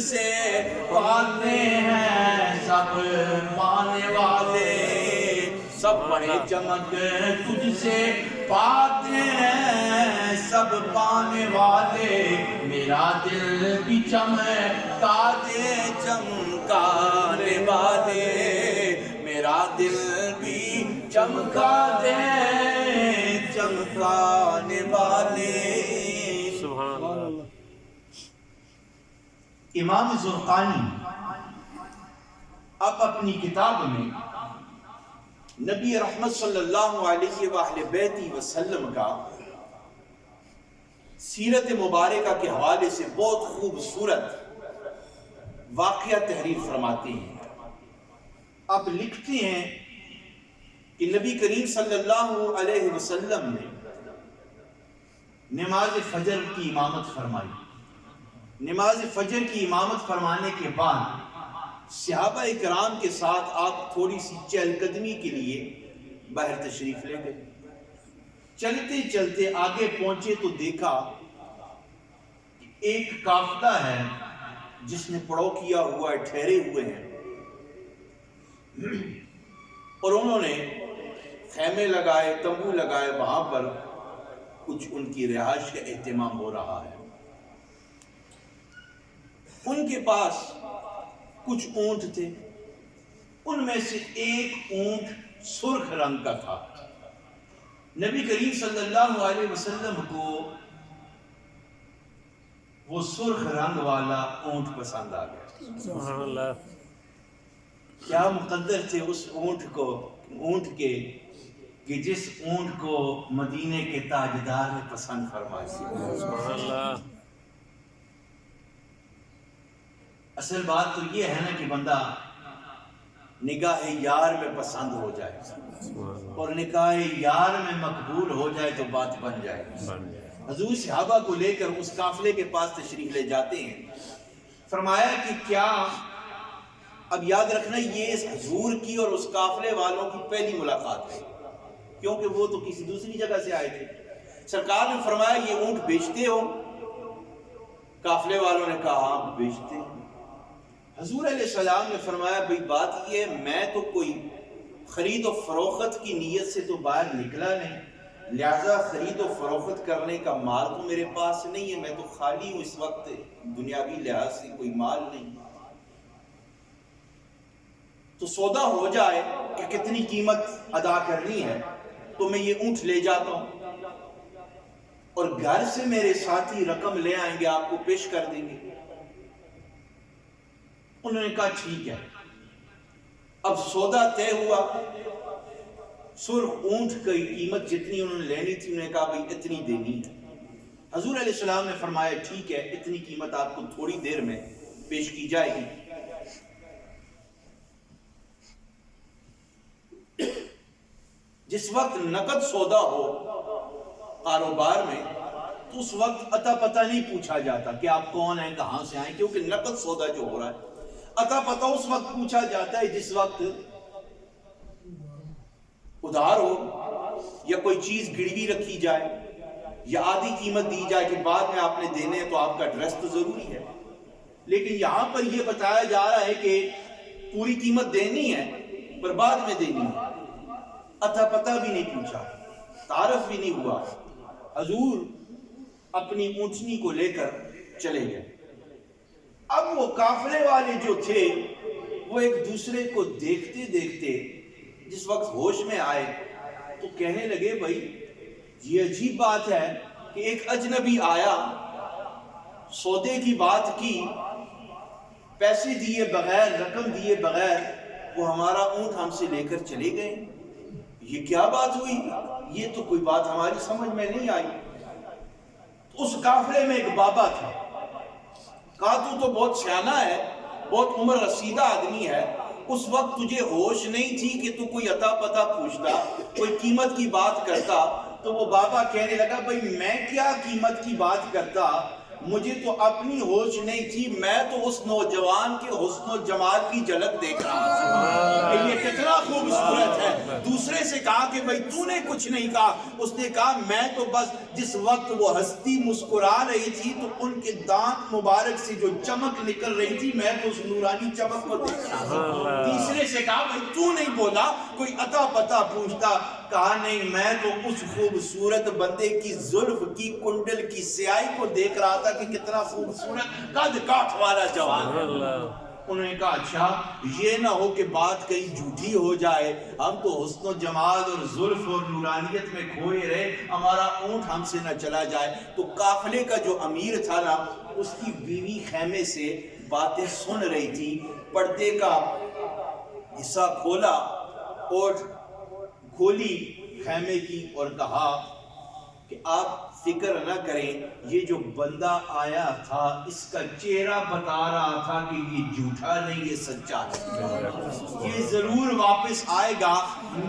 سے پاتے ہیں سب پانے والے، سب بڑے چمک تجھ سے پاتے ہیں سب پانے والے، میرا دل بھی چمکا دے چمکانے والے، میرا دل بھی چمکا دے چمکانے والے۔ سبحان اللہ۔ امام زرقانی اب اپنی کتاب میں نبی رحمت صلی اللہ علیہ وآلہ بیت وسلم کا سیرت مبارکہ کے حوالے سے بہت خوبصورت واقعہ تحریر فرماتے ہیں۔ اب لکھتے ہیں کہ نبی کریم صلی اللہ علیہ وسلم نے نماز فجر کی امامت فرمائی۔ نماز فجر کی امامت فرمانے کے بعد صحابہ کرام کے ساتھ آپ تھوڑی سی چہل قدمی کے لیے باہر تشریف لے گئے۔ چلتے چلتے آگے پہنچے تو دیکھا کہ ایک قافلہ ہے جس نے پڑاؤ کیا ہوا ہے، ٹھہرے ہوئے ہیں، اور انہوں نے خیمے لگائے، تمبو لگائے، وہاں پر کچھ ان کی رہائش کا اہتمام ہو رہا ہے۔ ان کے پاس کچھ اونٹ تھے، ان میں سے ایک اونٹ سرخ رنگ کا تھا۔ نبی کریم صلی اللہ علیہ وسلم کو وہ سرخ رنگ والا اونٹ پسند آ گیا۔ سبحان اللہ۔ کیا مقدر تھے اس اونٹ کے کہ جس اونٹ کو مدینے کے تاجدار نے پسند فرمایا۔ سبحان اللہ۔ اصل بات تو یہ ہے نا کہ بندہ نگاہ یار میں پسند ہو جائے اور نگاہ یار میں مقبول ہو جائے تو بات بن جائے۔ حضور صحابہ کو لے کر اس قافلے کے پاس تشریف لے جاتے ہیں۔ فرمایا کہ کیا، اب یاد رکھنا یہ اس حضور کی اور اس قافلے والوں کی پہلی ملاقات ہے، کیونکہ وہ تو کسی دوسری جگہ سے آئے تھے۔ سرکار نے فرمایا یہ اونٹ بیچتے ہو؟ قافلے والوں نے کہا ہاں بیچتے ہیں۔ حضور علیہ السلام نے فرمایا بھئی بات یہ ہے، میں تو کوئی خرید و فروخت کی نیت سے تو باہر نکلا نہیں، لہذا خرید و فروخت کرنے کا مال تو میرے پاس نہیں ہے، میں تو خالی ہوں اس وقت، دنیاوی لحاظ سے کوئی مال نہیں۔ تو سودا ہو جائے کہ کتنی قیمت ادا کرنی ہے تو میں یہ اونٹ لے جاتا ہوں اور گھر سے میرے ساتھی رقم لے آئیں گے، آپ کو پیش کر دیں گے۔ انہوں نے کہا ٹھیک ہے۔ اب سودا طے ہوا، سرخ اونٹ کی قیمت جتنی انہوں نے لینی تھی انہوں نے کہا بھئی اتنی دینی ہے۔ حضور علیہ السلام نے فرمایا ٹھیک ہے، اتنی قیمت آپ کو تھوڑی دیر میں پیش کی جائے گی۔ جس وقت نقد سودا ہو کاروبار میں تو اس وقت عطا پتہ نہیں پوچھا جاتا کہ آپ کون ہیں، کہاں سے آئیں، کیونکہ نقد سودا جو ہو رہا ہے عطا پتہ اس وقت پوچھا جاتا ہے جس وقت ادھار ہو یا کوئی چیز گروی رکھی جائے یا آدھی قیمت دی جائے کہ بعد میں آپ نے دینے ہیں تو آپ کا ایڈریس تو ضروری ہے۔ لیکن یہاں پر یہ بتایا جا رہا ہے کہ پوری قیمت دینی ہے پر بعد میں دینی ہے، عطا پتہ بھی نہیں پوچھا، تعارف بھی نہیں ہوا۔ حضور اپنی اونٹنی کو لے کر چلے گئے۔ اب وہ قافلے والے جو تھے وہ ایک دوسرے کو دیکھتے دیکھتے جس وقت ہوش میں آئے تو کہنے لگے بھائی یہ عجیب بات ہے کہ ایک اجنبی آیا، سودے کی بات کی، پیسے دیے بغیر، رقم دیے بغیر وہ ہمارا اونٹ ہم سے لے کر چلے گئے، یہ کیا بات ہوئی؟ یہ تو کوئی بات ہماری سمجھ میں نہیں آئی۔ اس قافلے میں ایک بابا تھا، کہا تو بہت سیانہ ہے، بہت عمر رسیدہ آدمی ہے، اس وقت تجھے ہوش نہیں تھی کہ تو کوئی عطا پتہ پوچھتا، کوئی قیمت کی بات کرتا؟ تو وہ بابا کہنے لگا بھئی میں کیا قیمت کی بات کرتا، مجھے تو اپنی ہوش نہیں تھی، میں تو اس نوجوان کے حسن و جمال کی جھلک دیکھ رہا تھا کہ یہ کتنا خوبصورت ہے۔ دوسرے سے کہا کہ بھائی تو نے کچھ نہیں کہا، اس نے کہا میں تو بس جس وقت وہ ہستی مسکرا رہی تھی تو ان کے دانت مبارک سے جو چمک نکل رہی تھی، میں تو اس نورانی چمک کو دیکھ رہا تھا۔ تیسرے سے کہا بھائی تو نہیں بولا، کوئی عطا پتہ پوچھتا، کہا نہیں میں تو اس خوبصورت بندے کی زلف کی کنڈل کی سیاہی کو دیکھ رہا تھا کہ کتنا خوبصورت قد کاٹ والا جوان ہے۔ انہوں نے کہا اچھا یہ نہ ہو کہ بات کہیں جھوٹی ہو جائے، ہم تو حسن و جمال اور زلف اور نورانیت میں کھوئے رہے، ہمارا اونٹ ہم سے نہ چلا جائے۔ تو قافلے کا جو امیر تھا نا، اس کی بیوی خیمے سے باتیں سن رہی تھی، پردے کا حصہ کھولا اور کھولی خیمے کی اور کہا کہ آپ فکر نہ کریں، یہ جو بندہ آیا تھا اس کا چہرہ بتا رہا تھا کہ یہ جھوٹا نہیں، یہ سچا ہے، یہ ضرور واپس آئے گا،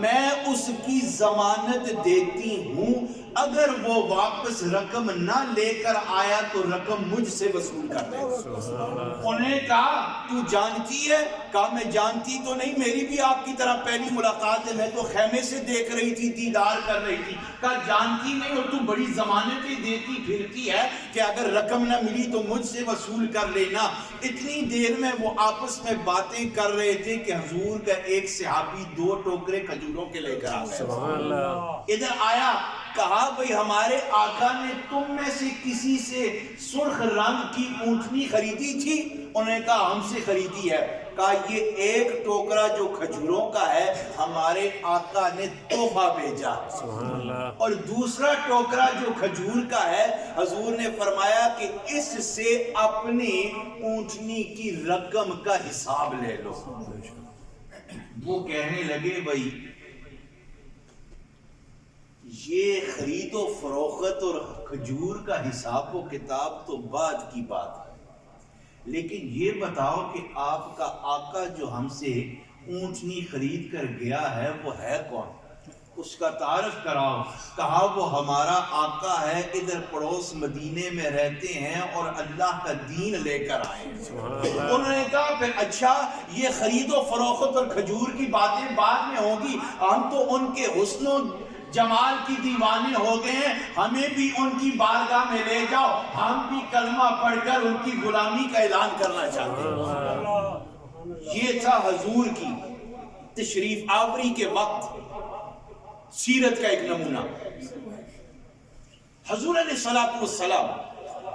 میں اس کی ضمانت دیتی ہوں، اگر وہ واپس رقم نہ لے کر آیا تو رقم مجھ سے وصول کر دے۔ انہوں نے کہا تو جانتی ہے؟ کہا میں جانتی تو نہیں، میری بھی آپ کی طرح پہلی ملاقات ہے، میں تو خیمے سے دیکھ رہی تھی، دیدار کر رہی تھی۔ کہا جانتی نہیں اور تو بڑی ضمانتیں دیتی پھرتی ہے کہ اگر رقم نہ ملی تو مجھ سے وصول کر لینا۔ اتنی دیر میں وہ آپس میں باتیں کر رہے تھے کہ حضور کا ایک صحابی 2 ٹوکرے کھجوروں کے لے کر آ گئے۔ ادھر آیا، کہا بھئی ہمارے آقا نے تم میں سے کسی سے سرخ رنگ کی اونٹنی خریدی تھی؟ انہوں نے کہا ہم سے خریدی ہے۔ کہا یہ ایک ٹوکرا جو کھجوروں کا ہے ہمارے آقا نے تحفہ بھیجا، اور دوسرا ٹوکرا جو کھجور کا ہے حضور نے فرمایا کہ اس سے اپنی اونٹنی کی رقم کا حساب لے لو۔ وہ کہنے لگے بھئی یہ خرید و فروخت اور کھجور کا حساب و کتاب تو بعد کی بات ہے، لیکن یہ بتاؤ کہ آپ کا آقا جو ہم سے اونٹنی خرید کر گیا ہے وہ ہے کون؟ اس کا تعارف کراؤ۔ کہا وہ ہمارا آقا ہے، ادھر پڑوس مدینے میں رہتے ہیں اور اللہ کا دین لے کر آئے ہیں۔ انہوں نے کہا پھر اچھا یہ خرید و فروخت اور کھجور کی باتیں بعد میں ہوگی، ہم تو ان کے حسن و جمال کی دیوانے ہو گئے ہیں، ہمیں بھی ان کی بارگاہ میں لے جاؤ، ہم بھی کلمہ پڑھ کر ان کی غلامی کا اعلان کرنا چاہتے ہیں۔ یہ تھا حضور کی تشریف آوری کے وقت سیرت کا ایک نمونہ۔ حضور علیہ الصلوۃ والسلام